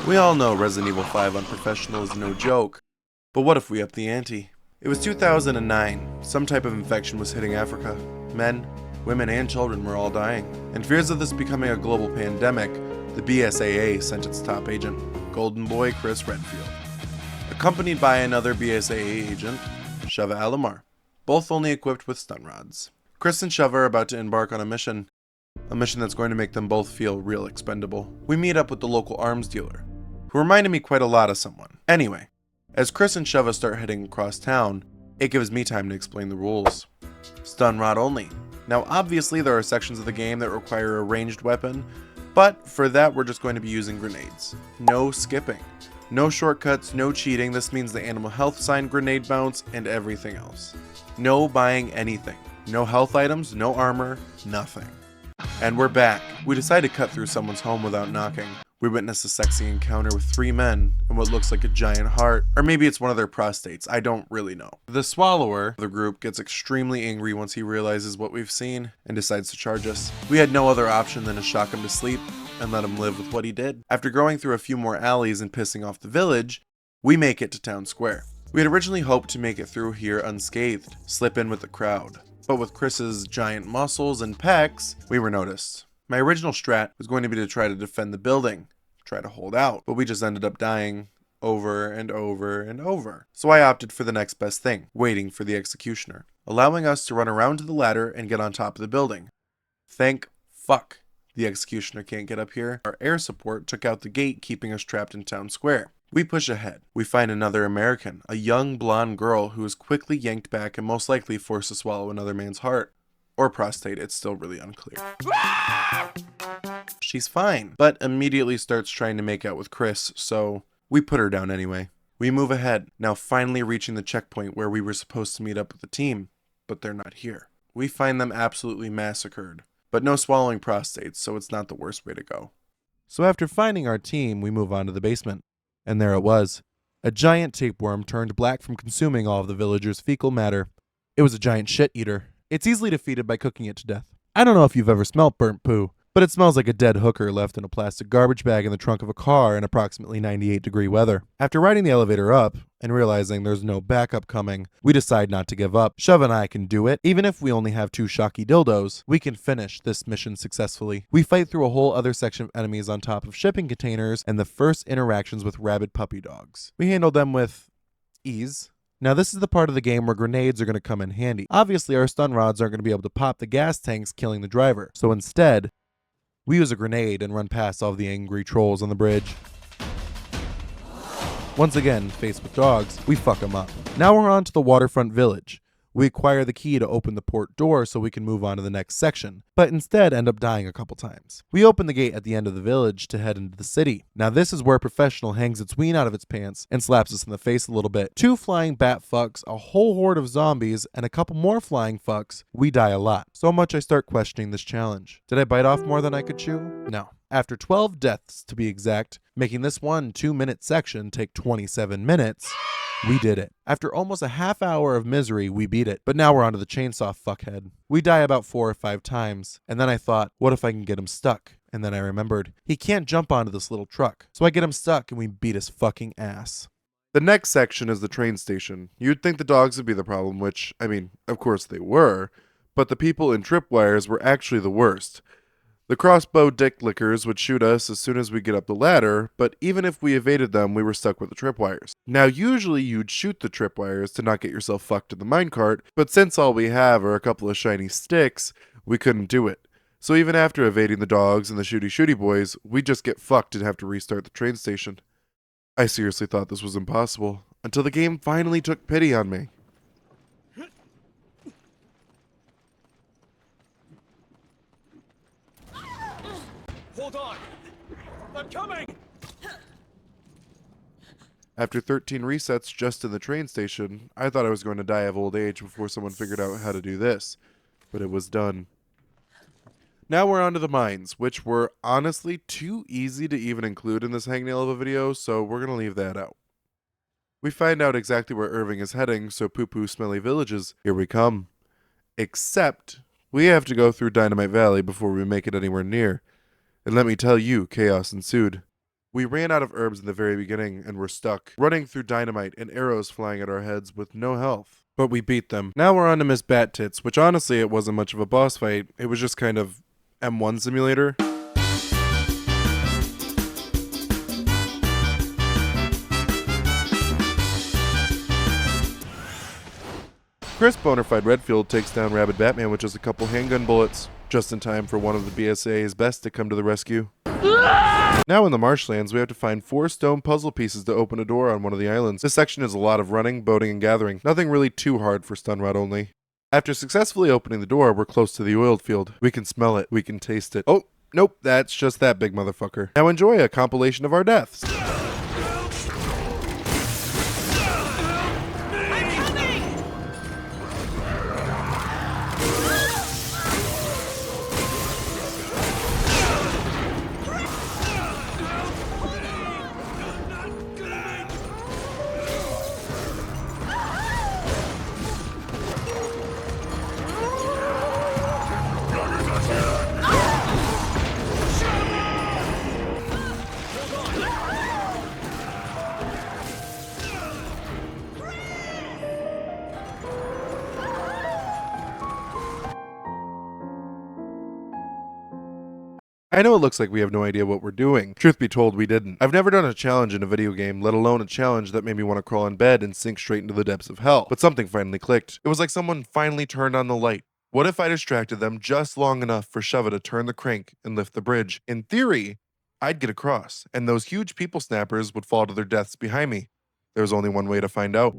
We all know Resident Evil 5 Unprofessional is no joke, but what if we up the ante? It was 2009. Some type of infection was hitting Africa. Men, women, and children were all dying. In fears of this becoming a global pandemic, the BSAA sent its top agent, Golden Boy Chris Redfield, accompanied by another BSAA agent, Sheva Alomar, both only equipped with stun rods. Chris and Sheva are about to embark on a mission that's going to make them both feel real expendable. We meet up with the local arms dealer, who reminded me quite a lot of someone. Anyway, as Chris and Sheva start heading across town, it gives me time to explain the rules. Stun rod only. Now obviously there are sections of the game that require a ranged weapon, but for that we're just going to be using grenades. No skipping. No shortcuts, no cheating. This means the animal health sign grenade bounce and everything else. No buying anything. No health items, no armor, nothing. And we're back. We decide to cut through someone's home without knocking. We witness a sexy encounter with 3 men and what looks like a giant heart, or maybe it's one of their prostates, I don't really know. The swallower of the group gets extremely angry once he realizes what we've seen and decides to charge us. We had no other option than to shock him to sleep and let him live with what he did. After going through a few more alleys and pissing off the village, we make it to town square. We had originally hoped to make it through here unscathed, slip in with the crowd. But with Chris's giant muscles and pecs, we were noticed. My original strat was going to be to try to defend the building, try to hold out, but we just ended up dying over and over and over. So I opted for the next best thing, waiting for the executioner, allowing us to run around to the ladder and get on top of the building. Thank fuck the executioner can't get up here. Our air support took out the gate, keeping us trapped in town square. We push ahead. We find another American, a young blonde girl who is quickly yanked back and most likely forced to swallow another man's heart. Or prostate, it's still really unclear. She's fine, but immediately starts trying to make out with Chris, so we put her down anyway. We move ahead, now finally reaching the checkpoint where we were supposed to meet up with the team, but they're not here. We find them absolutely massacred, but no swallowing prostates, so it's not the worst way to go. So after finding our team, we move on to the basement. And there it was. A giant tapeworm turned black from consuming all of the villagers' fecal matter. It was a giant shit eater. It's easily defeated by cooking it to death. I don't know if you've ever smelt burnt poo, but it smells like a dead hooker left in a plastic garbage bag in the trunk of a car in approximately 98-degree weather. After riding the elevator up and realizing there's no backup coming, we decide not to give up. Sheva and I can do it. Even if we only have 2 shocky dildos, we can finish this mission successfully. We fight through a whole other section of enemies on top of shipping containers and the first interactions with rabid puppy dogs. We handled them with ease. Now this is the part of the game where grenades are going to come in handy. Obviously our stun rods aren't going to be able to pop the gas tanks, killing the driver. So instead, we use a grenade and run past all of the angry trolls on the bridge. Once again, faced with dogs, we fuck them up. Now we're on to the waterfront village. We acquire the key to open the port door so we can move on to the next section, but instead end up dying a couple times. We open the gate at the end of the village to head into the city. Now this is where Professional hangs its ween out of its pants and slaps us in the face a little bit. 2 flying bat fucks, a whole horde of zombies, and a couple more flying fucks. We die a lot. So much I start questioning this challenge. Did I bite off more than I could chew? No. After 12 deaths to be exact, making this one 2-minute section take 27 minutes, we did it. After almost a half hour of misery, we beat it. But now we're onto the chainsaw fuckhead. We die about 4 or 5 times, and then I thought, what if I can get him stuck? And then I remembered, he can't jump onto this little truck. So I get him stuck and we beat his fucking ass. The next section is the train station. You'd think the dogs would be the problem, which, I mean, of course they were, but the people in tripwires were actually the worst. The crossbow dick lickers would shoot us as soon as we get up the ladder, but even if we evaded them, we were stuck with the tripwires. Now usually you'd shoot the tripwires to not get yourself fucked in the minecart, but since all we have are a couple of shiny sticks, we couldn't do it. So even after evading the dogs and the shooty boys, we'd just get fucked and have to restart the train station. I seriously thought this was impossible, until the game finally took pity on me. Hold on! I'm coming! After 13 resets just in the train station, I thought I was going to die of old age before someone figured out how to do this, but it was done. Now we're on to the mines, which were honestly too easy to even include in this hangnail of a video, so we're going to leave that out. We find out exactly where Irving is heading, so poo-poo smelly villages, here we come. Except, we have to go through Dynamite Valley before we make it anywhere near. And let me tell you, chaos ensued. We ran out of herbs in the very beginning and were stuck, running through dynamite and arrows flying at our heads with no health. But we beat them. Now we're on to Miss Bat Tits, which honestly it wasn't much of a boss fight. It was just kind of M1 simulator. Chris Bonafide Redfield takes down Rabid Batman with just a couple handgun bullets, just in time for one of the BSAA's best to come to the rescue. Now in the Marshlands, we have to find 4 stone puzzle pieces to open a door on one of the islands. This section is a lot of running, boating, and gathering. Nothing really too hard for Stun Rod only. After successfully opening the door, we're close to the oiled field. We can smell it. We can taste it. Oh, nope, that's just that big motherfucker. Now enjoy a compilation of our deaths. I know it looks like we have no idea what we're doing. Truth be told, we didn't. I've never done a challenge in a video game, let alone a challenge that made me want to crawl in bed and sink straight into the depths of hell. But something finally clicked. It was like someone finally turned on the light. What if I distracted them just long enough for Sheva to turn the crank and lift the bridge? In theory, I'd get across, and those huge people snappers would fall to their deaths behind me. There was only one way to find out.